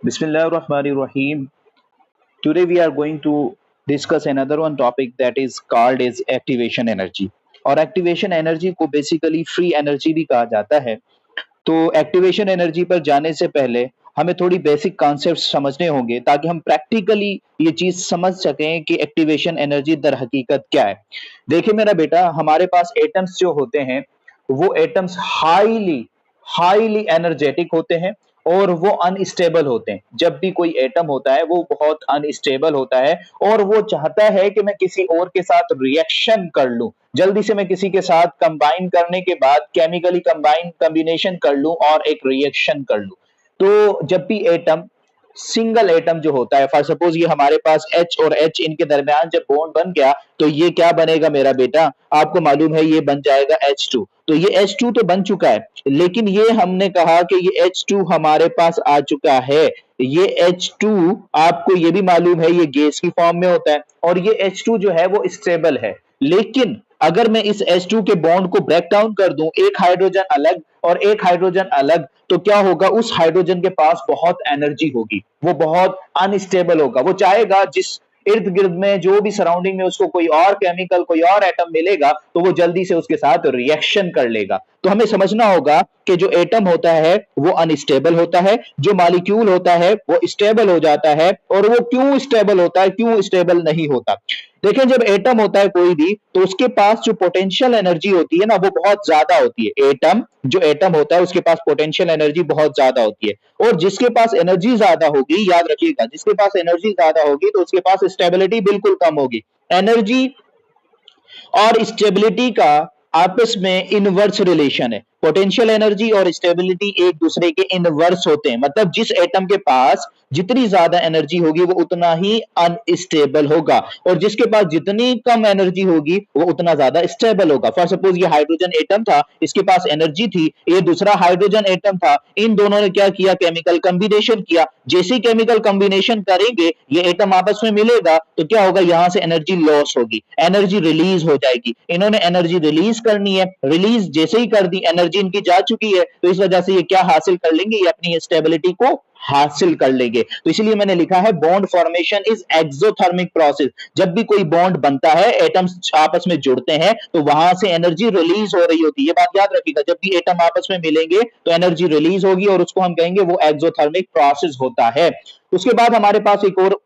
Bismillahirrahmanirrahim. Today we are going to discuss another one topic that is called as activation energy. और activation energy को basically free energy भी कहा जाता है। तो एक्टिवेशन एनर्जी पर जाने से पहले हमें थोड़ी बेसिक कॉन्सेप्ट समझने होंगे ताकि हम प्रैक्टिकली ये चीज समझ सकें कि एक्टिवेशन एनर्जी दर हकीकत क्या है। देखिए मेरा बेटा, हमारे पास एटम्स जो होते हैं वो एटम्स हाईली हाईली एनर्जेटिक होते हैं और वो अनस्टेबल होते हैं। जब भी कोई एटम होता है वो बहुत अनस्टेबल होता है और वो चाहता है कि मैं किसी और के साथ रिएक्शन कर लूं, जल्दी से मैं किसी के साथ कंबाइन करने के बाद केमिकली कॉम्बिनेशन कर लूं और एक रिएक्शन कर लूं। तो जब भी एटम सिंगल एटम जो होता है, फॉर सपोज ये हमारे पास H और H, इनके दरमियान जब बॉन्ड बन गया तो ये क्या बनेगा मेरा बेटा, आपको मालूम है ये बन जाएगा H2। तो ये H2 तो बन चुका है, लेकिन ये हमने कहा कि ये H2 हमारे पास आ चुका है। ये H2 आपको ये भी मालूम है ये गैस की फॉर्म में होता है और ये H2 जो है वो स्टेबल है। लेकिन अगर मैं इस H2 के बॉन्ड को ब्रेक डाउन कर दूं, एक हाइड्रोजन अलग और एक हाइड्रोजन अलग, तो क्या होगा, उस हाइड्रोजन के पास बहुत एनर्जी होगी, वो बहुत अनस्टेबल होगा। वो चाहेगा जिस इर्द गिर्द में जो भी सराउंडिंग में उसको कोई और केमिकल कोई और एटम मिलेगा तो वो जल्दी से उसके साथ रिएक्शन कर लेगा। तो हमें समझना होगा कि जो एटम होता है वो अनस्टेबल होता है, जो मॉलिक्यूल होता है वो स्टेबल हो जाता है। और वो क्यों स्टेबल होता है, क्यों स्टेबल नहीं होता? देखें, जब एटम होता है कोई भी तो उसके पास जो पोटेंशियल एनर्जी होती है ना वो बहुत ज्यादा होती है। जो एटम होता है उसके पास पोटेंशियल एनर्जी बहुत ज्यादा होती है और जिसके पास एनर्जी ज्यादा होगी, याद रखिएगा, जिसके पास एनर्जी ज्यादा होगी तो उसके पास स्टेबिलिटी बिल्कुल कम होगी। एनर्जी और स्टेबिलिटी का आपस में इनवर्स रिलेशन है। पोटेंशियल एनर्जी और स्टेबिलिटी एक दूसरे के इनवर्स होते हैं, मतलब जिस एटम के पास जितनी ज्यादा एनर्जी होगी वो उतना ही अनस्टेबल होगा और जिसके पास जितनी कम एनर्जी होगी वो उतना ज्यादा स्टेबल होगा। फॉर सपोज ये हाइड्रोजन एटम था, इसके पास एनर्जी थी, ये दूसरा हाइड्रोजन एटम था, इन दोनों ने क्या किया, केमिकल कॉम्बिनेशन किया। जैसे ही केमिकल कॉम्बिनेशन करेंगे ये एटम आपस में मिलेगा तो क्या होगा, यहां से एनर्जी लॉस होगी, एनर्जी रिलीज हो जाएगी। इन्होंने एनर्जी रिलीज करनी है, रिलीज जैसे ही कर दी, एनर्जी इनकी जा चुकी है, तो इस वजह से ये क्या हासिल कर लेंगे, ये अपनी स्टेबिलिटी को हासिल कर लेंगे। तो इसलिए मैंने लिखा है bond formation is exothermic process. जब भी कोई बॉन्ड बनता है, एटम्स आपस में जुड़ते हैं तो वहां से एनर्जी रिलीज हो रही होती है। ये बात याद रखिएगा, जब भी एटम आपस में मिलेंगे तो एनर्जी रिलीज होगी और उसको हम कहेंगे वो एक्सोथर्मिक प्रोसेस होता है। उसके बाद हमारे पास एक और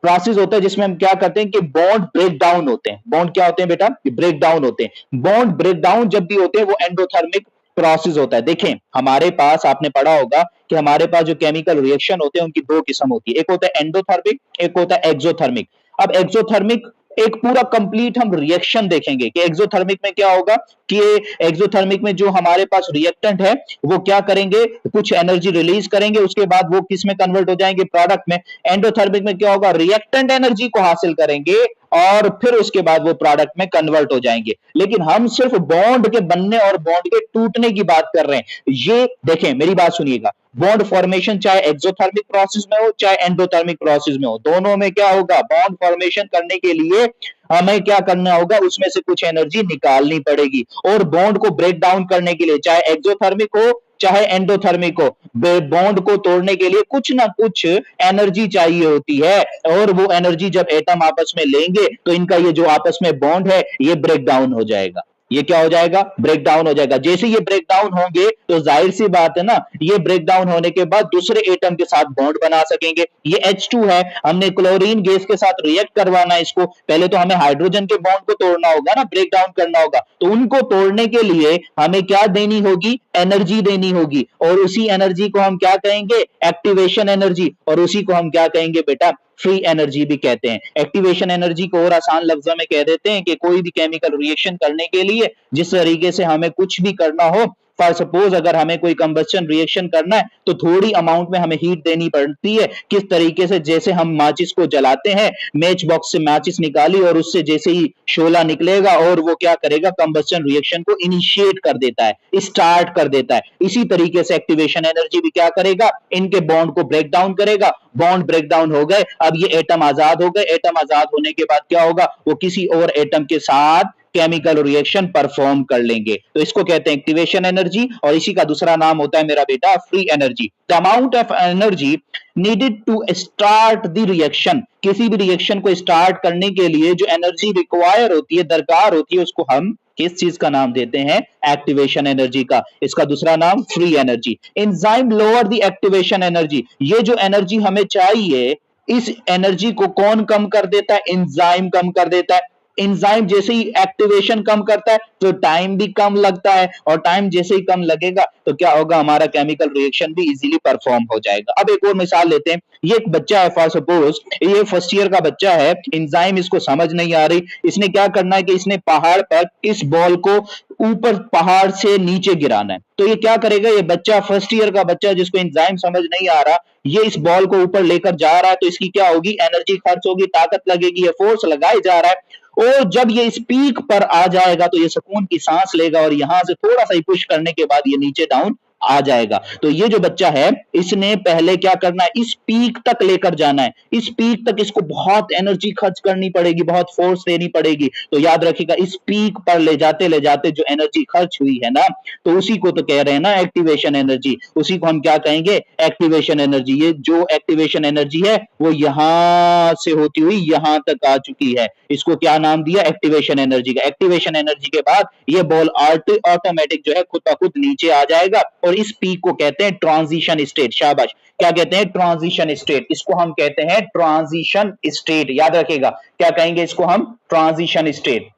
प्रोसेस होता है जिसमें हम क्या करते हैं कि बॉन्ड ब्रेक डाउन होते हैं। बॉन्ड क्या होते हैं बेटा, ब्रेक डाउन होते हैं। बॉन्ड ब्रेक डाउन जब भी होते हैं वो एंडोथर्मिक प्रोसेस होता है। देखें, हमारे पास आपने पढ़ा होगा कि हमारे पास जो केमिकल रिएक्शन होते हैं उनकी दो किस्म होती है, एक होता है एंडोथर्मिक, एक होता है एक्सोथर्मिक। अब एक्सोथर्मिक एक पूरा कंप्लीट हम रिएक्शन देखेंगे कि एक्सोथर्मिक में क्या होगा, कि एक्सोथर्मिक में जो हमारे पास रिएक्टेंट है वो क्या करेंगे, कुछ एनर्जी रिलीज करेंगे, उसके बाद वो किस में कन्वर्ट हो जाएंगे, प्रोडक्ट में। एंडोथर्मिक में क्या होगा, रिएक्टेंट एनर्जी को हासिल करेंगे और फिर उसके बाद वो प्रोडक्ट में कन्वर्ट हो जाएंगे। लेकिन हम सिर्फ बॉन्ड के बनने और बॉन्ड के टूटने की बात कर रहे हैं। ये देखें, मेरी बात सुनिएगा, बॉन्ड फॉर्मेशन चाहे एक्सोथर्मिक प्रोसेस में हो चाहे एंडोथर्मिक प्रोसेस में हो, दोनों में क्या होगा, बॉन्ड फॉर्मेशन करने के लिए हमें क्या करना होगा, उसमें से कुछ एनर्जी निकालनी पड़ेगी। और बॉन्ड को ब्रेक डाउन करने के लिए, चाहे एक्सोथर्मिक हो चाहे एंडोथर्मिक हो, बॉन्ड को तोड़ने के लिए कुछ ना कुछ एनर्जी चाहिए होती है। और वो एनर्जी जब एटम आपस में लेंगे तो इनका ये जो आपस में बॉन्ड है ये ब्रेक डाउन हो जाएगा। ये क्या हो जाएगा, ब्रेक डाउन हो जाएगा। जैसे ये ब्रेक डाउन होंगे तो जाहिर सी बात है ना, ये ब्रेक डाउन होने के बाद दूसरे एटम के साथ बॉन्ड बना सकेंगे। ये H2 है, हमने क्लोरीन गैस के साथ रिएक्ट करवाना है इसको, पहले तो हमें हाइड्रोजन के बॉन्ड को तोड़ना होगा ना, ब्रेक डाउन करना होगा। तो उनको तोड़ने के लिए हमें क्या देनी होगी, एनर्जी देनी होगी। और उसी एनर्जी को हम क्या कहेंगे, एक्टिवेशन एनर्जी। और उसी को हम क्या कहेंगे बेटा, फ्री एनर्जी भी कहते हैं। एक्टिवेशन एनर्जी को और आसान लफ्जों में कह देते हैं कि कोई भी केमिकल रिएक्शन करने के लिए जिस तरीके से हमें कुछ भी करना हो, फॉर सपोज अगर हमें कोई कंबस्शन रिएक्शन करना है तो थोड़ी अमाउंट में हमें हीट देनी पड़ती है। किस तरीके से, जैसे हम माचिस को जलाते हैं, मैच बॉक्स से माचिस निकाली और उससे जैसे ही शोला निकलेगा और वो क्या करेगा, कंबस्शन रिएक्शन को इनिशिएट कर देता है, स्टार्ट कर देता है। इसी तरीके से एक्टिवेशन एनर्जी भी क्या करेगा, इनके बॉन्ड को ब्रेक डाउन करेगा। बॉन्ड ब्रेक डाउन हो गए, अब ये एटम आजाद हो गए। एटम आजाद होने के बाद क्या होगा, वो किसी और एटम के साथ केमिकल रिएक्शन परफॉर्म कर लेंगे। तो इसको कहते हैं एक्टिवेशन एनर्जी, और इसी का दूसरा नाम होता है मेरा बेटा free energy. The amount of energy needed to start the reaction, किसी भी रिएक्शन को स्टार्ट करने के लिए जो एनर्जी रिक्वायर होती है, दरकार होती है, उसको हम किस चीज का नाम देते हैं? एक्टिवेशन एनर्जी का। इसका दूसरा नाम free energy. Enzyme lower the activation energy, ये जो एनर्जी हमें चाहिए, इस एनर्जी को कौन कम कर देता है? एंजाइम कम कर देता है। एंजाइम जैसे ही एक्टिवेशन कम करता है तो टाइम भी कम लगता है, और टाइम जैसे ही कम लगेगा तो क्या होगा? हमारा केमिकल रिएक्शन भी इजीली परफॉर्म हो जाएगा। अब एक और मिसाल लेते हैं। ये एक बच्चा है, फॉर सपोज ये फर्स्ट ईयर का बच्चा है, एंजाइम इसको समझ नहीं आ रही। इसने क्या करना है कि इसने पहाड़ पर इस बॉल को ऊपर पहाड़ से नीचे गिराना है। तो ये क्या करेगा? ये बच्चा, फर्स्ट ईयर का बच्चा जिसको एंजाइम समझ नहीं आ रहा, ये इस बॉल को ऊपर लेकर जा रहा है, तो इसकी क्या होगी? एनर्जी खर्च होगी, ताकत लगेगी, ये फोर्स लगाए जा रहा है। और जब ये इस पीक पर आ जाएगा तो ये सुकून की सांस लेगा, और यहां से थोड़ा सा ही पुश करने के बाद ये नीचे डाउन आ जाएगा। तो ये जो बच्चा है, इसने पहले क्या करना है? इस पीक तक लेकर जाना है। इस पीक तक इसको बहुत एनर्जी खर्च करनी पड़ेगी, बहुत फोर्स देनी पड़ेगी। तो याद रखिएगा, इस पीक पर ले जाते जो एनर्जी खर्च हुई है ना, तो उसी को तो कह रहे हैं ना एक्टिवेशन एनर्जी। उसी को हम क्या कहेंगे? Activation energy. ये जो एक्टिवेशन एनर्जी है वो यहां से होती हुई यहां तक आ चुकी है, इसको क्या नाम दिया? एक्टिवेशन एनर्जी का। एक्टिवेशन एनर्जी के बाद ये बॉल ऑटोमेटिक जो है खुद ब खुद नीचे आ जाएगा, और इस पीक को कहते हैं ट्रांजिशन स्टेट। शाबाश, क्या कहते हैं? Transition state. इसको हम कहते हैं ट्रांजिशन स्टेट। याद रखिएगा, क्या कहेंगे इसको हम? Transition state.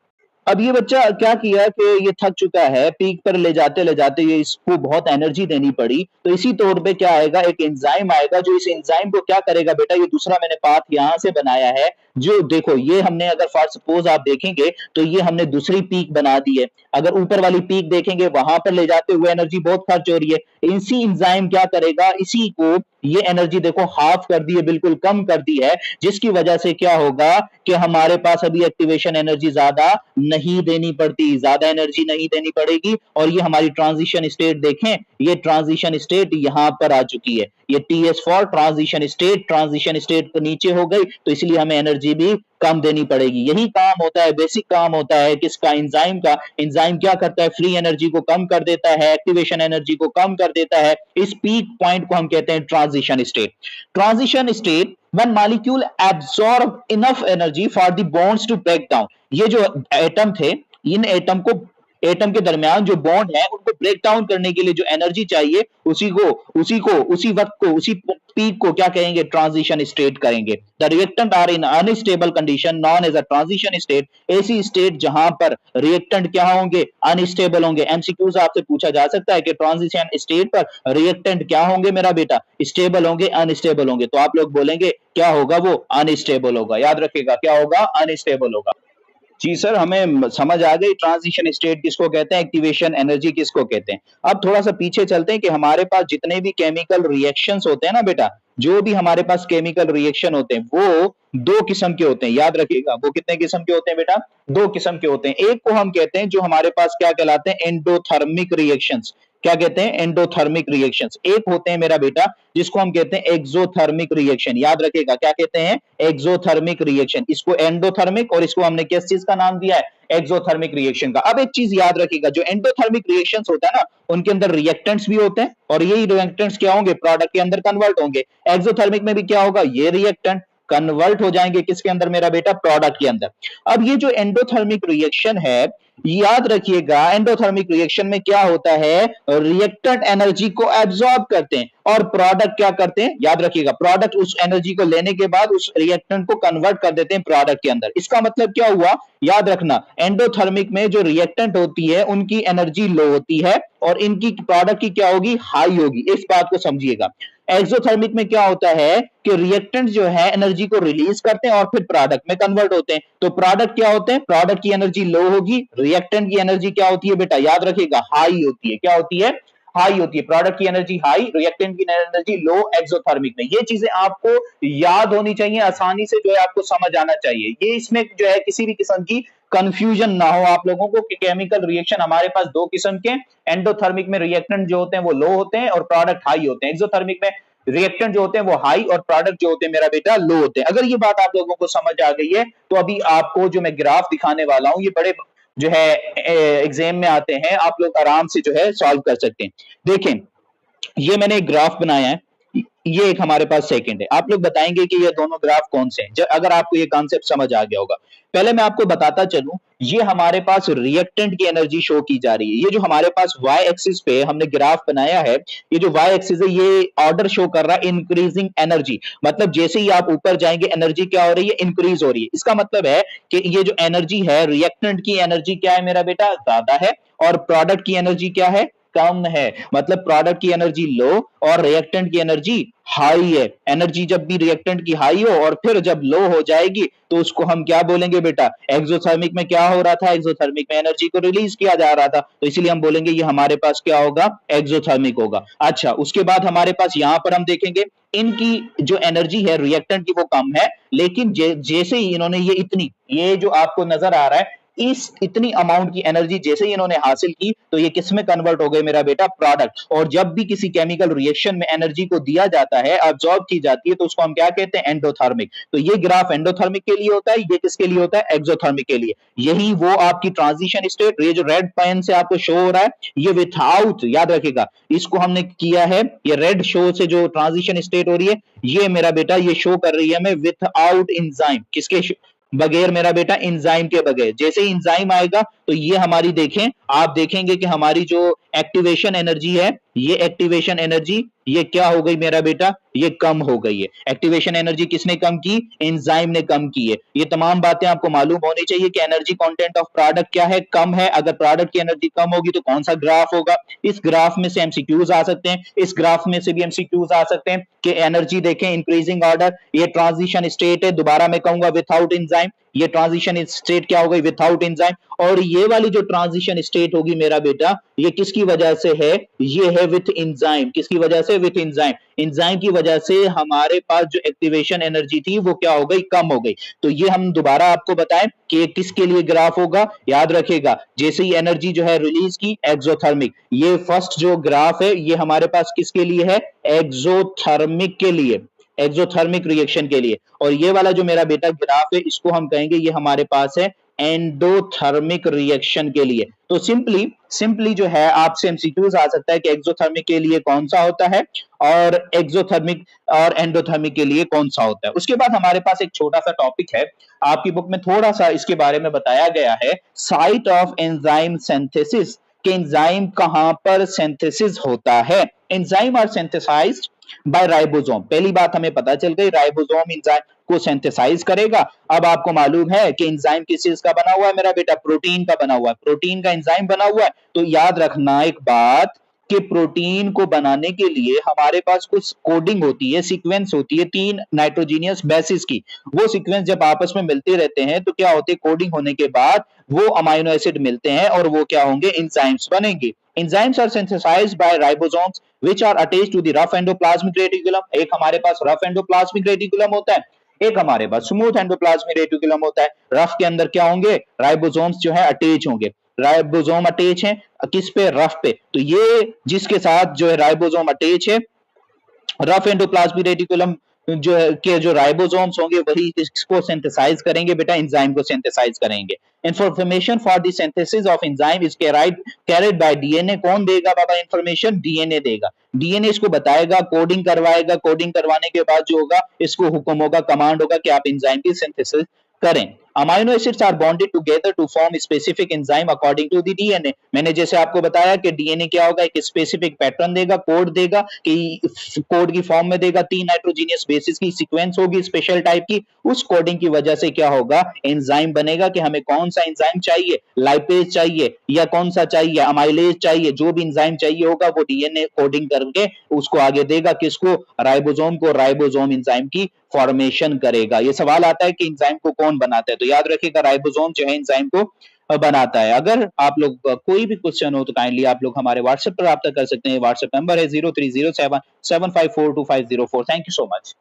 अब ये बच्चा क्या किया कि ये थक चुका है, पीक पर ले जाते ये इसको बहुत एनर्जी देनी पड़ी, तो इसी तौर पे क्या आएगा? एक एंजाइम आएगा, जो इस एंजाइम को क्या करेगा बेटा? ये दूसरा मैंने पाथ यहां से बनाया है, जो देखो ये हमने, अगर फॉर सपोज आप देखेंगे तो ये हमने दूसरी पीक बना दी है। अगर ऊपर वाली पीक देखेंगे, वहां पर ले जाते हुए एनर्जी बहुत खर्च हो रही है। इसी एंजाइम क्या करेगा? इसी को ये एनर्जी देखो हाफ कर दी है, बिल्कुल कम कर दी है, जिसकी वजह से क्या होगा कि हमारे पास अभी एक्टिवेशन एनर्जी ज्यादा नहीं देनी पड़ती, ज्यादा एनर्जी नहीं देनी पड़ेगी। और ये हमारी ट्रांजिशन स्टेट देखें, ये ट्रांजिशन स्टेट यहां पर आ चुकी है। ये TS for transition state, transition state तो नीचे हो गई, तो इसलिए हमें एनर्जी भी कम देनी पड़ेगी। यही काम होता है, बेसिक काम होता है किसका? एंजाइम का। एंजाइम क्या करता है? फ्री एनर्जी को कम कर देता है, एक्टिवेशन एनर्जी को कम कर देता है। इस पीक पॉइंट को हम कहते हैं transition state. Transition state when molecule absorb enough energy for the bonds to break down, ये जो एटम थे, इन एटम के दरमियान जो बॉन्ड है उनको ब्रेक डाउन करने के लिए जो एनर्जी चाहिए, उसी वक्त को, उसी पीक को क्या कहेंगे? ट्रांजिशन स्टेट कहेंगे। The reactant are in unstable condition known as a transition state, ऐसी स्टेट जहां पर रिएक्टेंट क्या होंगे? अनस्टेबल होंगे। एमसीक्यूज आपसे पूछा जा सकता है कि ट्रांजिशन स्टेट पर रिएक्टेंट क्या होंगे मेरा बेटा? स्टेबल होंगे, अनस्टेबल होंगे? तो आप लोग बोलेंगे क्या होगा? वो अनस्टेबल होगा। याद रखिएगा, क्या होगा? अनस्टेबल होगा। जी सर, हमें समझ आ गई ट्रांजिशन स्टेट किसको कहते हैं, एक्टिवेशन एनर्जी किसको कहते हैं। अब थोड़ा सा पीछे चलते हैं कि हमारे पास जितने भी केमिकल रिएक्शंस होते हैं ना बेटा, जो भी हमारे पास केमिकल रिएक्शन होते हैं वो दो किस्म के होते हैं। याद रखिएगा, वो कितने किस्म के होते हैं बेटा? दो किस्म के होते हैं। एक को हम कहते हैं जो हमारे पास क्या कहलाते हैं? Endothermic reactions. क्या कहते हैं? Endothermic reactions. एक होते हैं मेरा बेटा जिसको हम कहते हैं एक्सोथर्मिक रिएक्शन। याद रखिएगा, क्या कहते हैं? Exothermic reaction. इसको एंडोथर्मिक, और इसको हमने किस चीज का नाम दिया है? एक्सोथर्मिक रिएक्शन का। अब एक चीज याद रखिएगा, जो एंडोथर्मिक रिएक्शंस होता है ना, उनके अंदर रिएक्टेंट्स भी होते हैं, और यही रिएक्टेंट्स क्या होंगे? प्रोडक्ट के अंदर कन्वर्ट होंगे। एक्सोथर्मिक में भी क्या होगा? ये रिएक्टेंट कन्वर्ट हो जाएंगे किसके अंदर मेरा बेटा? प्रोडक्ट के अंदर। अब ये जो एंडोथर्मिक रिएक्शन है, याद रखिएगा, एंडोथर्मिक रिएक्शन में क्या होता है? रिएक्टेंट एनर्जी को एब्सॉर्ब करते हैं, और प्रोडक्ट क्या करते हैं? याद रखिएगा, प्रोडक्ट उस एनर्जी को लेने के बाद उस रिएक्टेंट को कन्वर्ट कर देते हैं प्रोडक्ट के अंदर। इसका मतलब क्या हुआ? याद रखना, एंडोथर्मिक में जो रिएक्टेंट होती है उनकी एनर्जी लो होती है, और इनकी प्रोडक्ट की क्या होगी? हाई होगी। इस बात को समझिएगा। एक्सोथर्मिक में क्या होता है कि रिएक्टेंट जो है एनर्जी को रिलीज करते हैं और फिर प्रोडक्ट में कन्वर्ट होते हैं। तो प्रोडक्ट क्या होते हैं? प्रोडक्ट की एनर्जी लो होगी, रिएक्टेंट की एनर्जी क्या होती है बेटा? याद रखिएगा, हाई होती है। क्या होती है? हाई होती है। प्रोडक्ट की एनर्जी हाई, रिएक्टेंट की एनर्जी लो एक्सोथर्मिक में। ये चीजें आपको याद होनी चाहिए, आसानी से जो है आपको समझ आना चाहिए। ये इसमें जो है किसी भी किस्म की कंफ्यूजन ना हो आप लोगों को कि केमिकल रिएक्शन हमारे पास दो किस्म के, एंडोथर्मिक में रिएक्टेंट जो होते हैं वो लो होते हैं और प्रोडक्ट हाई होते हैं। एक्सोथर्मिक में रिएक्टेंट जो होते हैं वो हाई और प्रोडक्ट जो होते हैं मेरा बेटा लो होते हैं। अगर ये बात आप लोगों को समझ आ गई है तो अभी आपको जो मैं ग्राफ दिखाने वाला हूं, ये बड़े जो है एग्जाम में आते हैं, आप लोग आराम से जो है सॉल्व कर सकते हैं। देखें, ये मैंने एक ग्राफ बनाया है, ये एक हमारे पास सेकंड है। आप लोग बताएंगे कि ये दोनों ग्राफ कौन से हैं, अगर आपको ये कॉन्सेप्ट समझ आ गया होगा। पहले मैं आपको बताता चलूं, ये हमारे पास रिएक्टेंट की एनर्जी शो की जा रही है। ये जो हमारे पास वाई एक्सिस पे हमने ग्राफ बनाया है, ये जो वाई एक्सिस है ये ऑर्डर शो कर रहा है इंक्रीजिंग एनर्जी, मतलब जैसे ही आप ऊपर जाएंगे एनर्जी क्या हो रही है, इंक्रीज हो रही है। इसका मतलब है कि ये जो एनर्जी है, रिएक्टेंट की एनर्जी क्या है मेरा बेटा, ज्यादा है, और प्रोडक्ट की एनर्जी क्या है, कम है। मतलब प्रोडक्ट की एनर्जी लो और रिएक्टेंट की एनर्जी हाई है। एनर्जी जब भी रिएक्टेंट की हाई हो और फिर जब लो हो जाएगी तो उसको हम क्या बोलेंगे बेटा, एक्सोथर्मिक में क्या हो रहा था, एक्सोथर्मिक में एनर्जी को रिलीज किया जा रहा था, तो इसीलिए हम बोलेंगे ये हमारे पास क्या होगा, एक्सोथर्मिक होगा। अच्छा, उसके बाद हमारे पास यहां पर हम देखेंगे इनकी जो एनर्जी है रिएक्टेंट की वो कम है, लेकिन जैसे ही इन्होंने ये जो आपको नजर आ रहा है, इस इतनी अमाउंट की एनर्जी जैसे ही इन्होंने हासिल की तो ये किस में कन्वर्ट हो गए मेरा बेटा, प्रोडक्ट। और जब भी किसी केमिकल रिएक्शन में एनर्जी को दिया जाता है, अब्सॉर्ब की जाती है, तो उसको हम क्या कहते हैं, एंडोथर्मिक। तो ये ग्राफ एंडोथर्मिक के लिए होता है, ये किसके लिए होता है, एक्सोथर्मिक के लिए। यही वो आपकी ट्रांजिशन स्टेट, ये जो रेड पेन से आपको शो हो रहा है, ये विथआउट, याद रखिएगा इसको हमने किया है, ये रेड शो से जो ट्रांजिशन स्टेट हो रही है, ये मेरा बेटा ये शो कर रही है हमें विथआउट एंजाइम, किसके बगैर मेरा बेटा, एंजाइम के बगैर। जैसे ही एंजाइम आएगा तो ये हमारी देखें, आप देखेंगे कि हमारी जो एक्टिवेशन एनर्जी है, ये एक्टिवेशन एनर्जी ये क्या हो गई मेरा बेटा, ये कम हो गई है। एक्टिवेशन एनर्जी किसने कम की, एंजाइम ने कम की है। ये तमाम बातें आपको मालूम होनी चाहिए कि एनर्जी कंटेंट ऑफ प्रोडक्ट क्या है, कम है। अगर प्रोडक्ट की एनर्जी कम होगी तो कौन सा ग्राफ होगा, इस ग्राफ में से एमसीक्यूज आ सकते हैं, इस ग्राफ में से भी एमसीक्यूज आ सकते हैं कि एनर्जी देखें इंक्रीजिंग ऑर्डर, ये ट्रांजिशन स्टेट है, दोबारा मैं कहूंगा विथआउट एंजाइम, ये ट्रांजिशन स्टेट क्या हो गई, विथआउट एंजाइम। और ये वाली जो ट्रांजिशन स्टेट होगी मेरा बेटा, ये किसकी वजह से है, ये है विथ एंजाइम। किसकी वजह से, विथ एंजाइम। एंजाइम की वजह से हमारे पास जो एक्टिवेशन एनर्जी थी वो क्या हो गई, कम हो गई। तो ये हम दोबारा आपको बताएं कि किसके लिए ग्राफ होगा, याद रखेगा जैसे ही एनर्जी जो है रिलीज की, एक्सोथर्मिक। ये फर्स्ट जो ग्राफ है ये हमारे पास किसके लिए है, एक्सोथर्मिक के लिए, एक्सोथर्मिक रिएक्शन के लिए। और ये वाला जो मेरा बेटा ग्राफ है, इसको हम कहेंगे ये हमारे पास है एंडोथर्मिक रिएक्शन के लिए। तो सिंपली जो है आपसे एमसीक्यूज आ सकता है कि एक्सोथर्मिक के लिए कौन सा होता है और एक्सोथर्मिक और एंडोथर्मिक के लिए कौन सा होता है। उसके बाद हमारे पास एक छोटा सा टॉपिक है, आपकी बुक में थोड़ा सा इसके बारे में बताया गया है, साइट ऑफ एंजाइम सिंथेसिस, कि एंजाइम कहां पर सिंथेसिस होता है। Enzyme are synthesised by ribosome. पहली बात हमें पता चल गई, राइबोसोम एंजाइम को सिंथेसाइज करेगा। अब आपको मालूम है कि एंजाइम किस चीज का बना हुआ है मेरा बेटा, प्रोटीन का बना हुआ है, प्रोटीन का एंजाइम बना हुआ है। तो याद रखना एक बात कि प्रोटीन को बनाने के लिए हमारे पास कुछ कोडिंग होती है, सीक्वेंस होती है, 3 नाइट्रोजीनियस बेसिस की। वो सीक्वेंस जब आपस में मिलते रहते हैं तो क्या होते हैं, कोडिंग होने के बाद वो अमाइनो एसिड मिलते हैं और वो क्या होंगे, एंजाइम्स बनेंगे। Enzymes are synthesized by ribosomes which are attached to the rough endoplasmic reticulum। एक हमारे पास रफ एंडोप्लाज्मिक रेटिकुलम होता है, एक हमारे पास स्मूथ एंडोप्लाज्मिक रेटिकुलम होता है। रफ के अंदर क्या होंगे, राइबोसोम्स जो है अटैच होंगे। राइबोसोम अटैच है किस पे, रफ पे। तो ये जिसके साथ जो है राइबोसोम अटैच है, रफ एंडोप्लाज्मिक रेटिकुलम जो है के जो राइबोसोम्स होंगे वही इसको सिंथेसाइज करेंगे बेटा, एंजाइम को सिंथेसाइज करेंगे। Information for the synthesis of enzyme is carried by DNA. कौन देगा बाबा इंफॉर्मेशन, डीएनए देगा। डीएनए इसको बताएगा, कोडिंग करवाएगा, कोडिंग करवाने के बाद जो होगा इसको हुक्म होगा, कमांड होगा कि आप एंजाइम की सिंथेसिस करें। Amino acids are bonded together to form specific enzyme according to the DNA. मैंने जैसे आपको बताया कि डीएनए क्या होगा, एक स्पेसिफिक पैटर्न देगा, कोड देगा, कि कोड की फॉर्म में देगा, 3 नाइट्रोजीनियस बेसिस की सीक्वेंस होगी स्पेशल टाइप की। उस कोडिंग की वजह से क्या होगा, एंजाइम बनेगा कि हमें कौन सा एंजाइम चाहिए, लाइपेज चाहिए या कौन सा चाहिए, अमाइलेज चाहिए, जो भी एंजाइम चाहिए होगा वो डीएनए कोडिंग करके उसको आगे देगा, किसको, राइबोसोम को। राइबोसोम एंजाइम की फॉर्मेशन करेगा। ये सवाल आता है कि एंजाइम को कौन बनाता है, तो याद रखिएगा राइबोसोम जो है एंजाइम को बनाता है। अगर आप लोग कोई भी क्वेश्चन हो तो काइंडली आप लोग हमारे व्हाट्सएप पर रब्ता कर सकते हैं। व्हाट्सएप नंबर है 0307754250 थैंक यू सो मच।